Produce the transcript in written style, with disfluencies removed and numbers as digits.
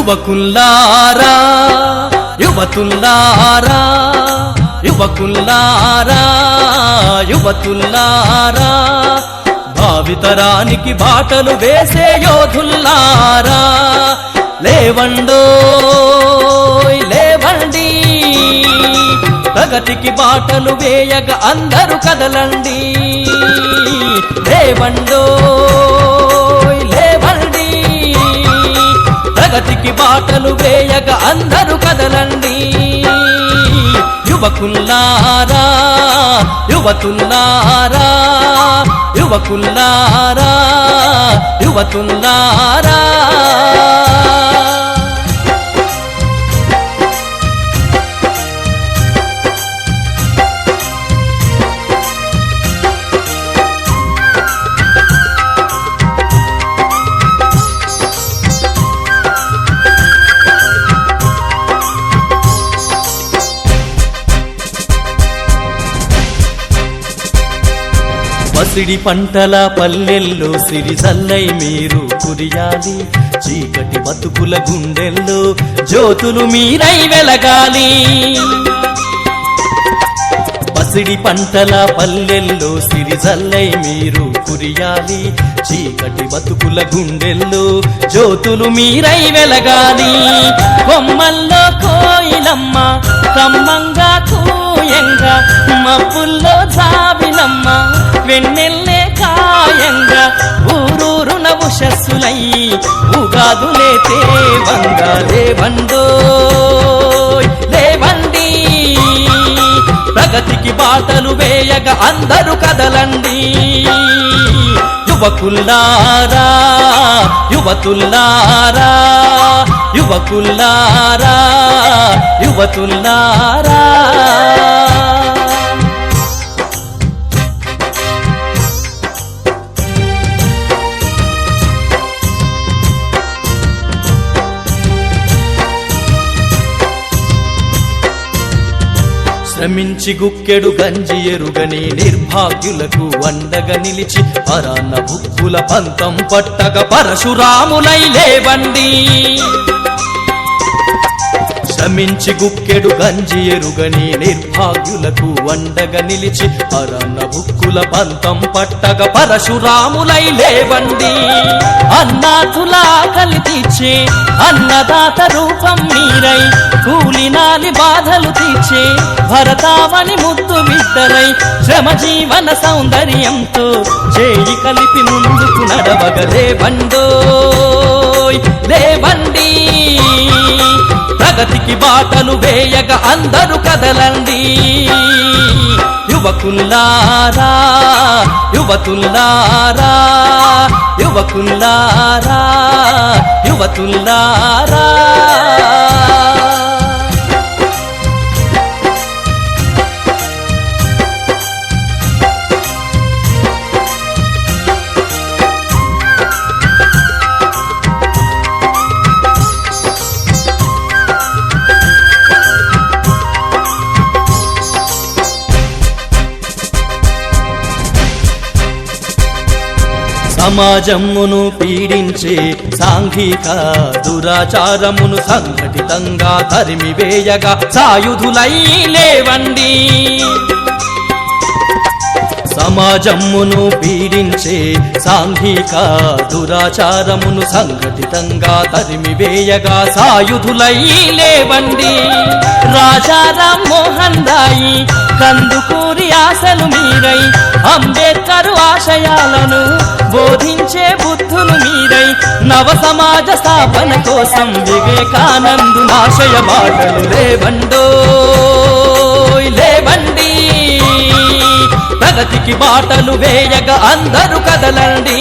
యువకుల్లారా యువతుల్లారా యువకుల్లారా యువతుల్లారా భావితరానికి బాటలు వేసే యోధుల్లారా లేవండోయ్ లేవండి ప్రగతికి బాటలు వేయగ అందరూ కదలండి లేవండోయ్ లేవండి ప్రగతికి బాటలు వేయగ అందరూ కదలండి యువకుల్లారా యువతుల్లారా యువకుల్లారా యువతుల్లారా పసిడి పంటల పల్లెల్లో సిరిజల్లై మీరు కురియాలి చీకటి బతుకుల గుండెల్లో జ్యోతులు మీరై వెలగాలి పసిడి పంటల పల్లెల్లో సిరిజల్లై మీరు కురియాలి చీకటి బతుకుల గుండెల్లో జ్యోతులు మీరై వెలగాలి కొమ్మల్లో కోయిలమ్మ కమ్మంగా కూయంగా మబ్బుల్లో జాబిలమ్మ వెన్నెల్లే కాయంగా ఊరూరున ఉషస్సులై ఉగాదులే తేవంగా లేవండోయ్ లేవండి ప్రగతికి బాటలు వేయగ అందరూ కదలండి యువకుల్లారా యువతుల్లారా యువకుల్లారా యువతుల్లారా శ్రమించి గుక్కెడు గంజి ఎరుగని నిర్భాగ్యులకు అండగా నిలిచి పరాన్న బుక్కుల పంతం పట్టగ పరశురాములై లేవండి శ్రమించి గుక్కెడు గంజి ఎరుగని నిర్భాగ్యులకు అండగా నిలిచి పరాన్న బుక్కుల పంతం పట్టగ పరశురాములై లేవండి అన్నాథుల ఆకలి తీర్చే అన్నదాత రూపం మీరై కూలినాలి బాధలు తీర్చే భరతావని ముద్దు బిడ్డరై శ్రమ జీవన సౌందర్యంతో చేయి కలిపి ముందుకు నడవగ లేవండోయ్ లేవండి ప్రగతికి బాటలు వేయగ అందరూ కదలండి యువకుల్లారా యువతుల్లారా యువకుల్లారా యువతుల్లారా సమాజమును పీడించే సాంఘిక దురాచారమును సంఘటితంగా తరిమివేయగా సాయుధులై లేవండి సమాజమును పీడించే సాంఘిక దురాచారమును సంఘటితంగా తరిమివేయగా సాయుధులై లేవండి రాజారాం మోహన్ రాయి కందుకూరి ఆశలు మీరై అంబేద్కర్ ఆశయాలను బోధించే బుద్ధులు మీరై నవ సమాజ స్థాపన కోసం వివేకానందు ఆశయ బాటలు లేవండోయ్ లేవండి ప్రగతికి బాటలు వేయగ అందరూ కదలండి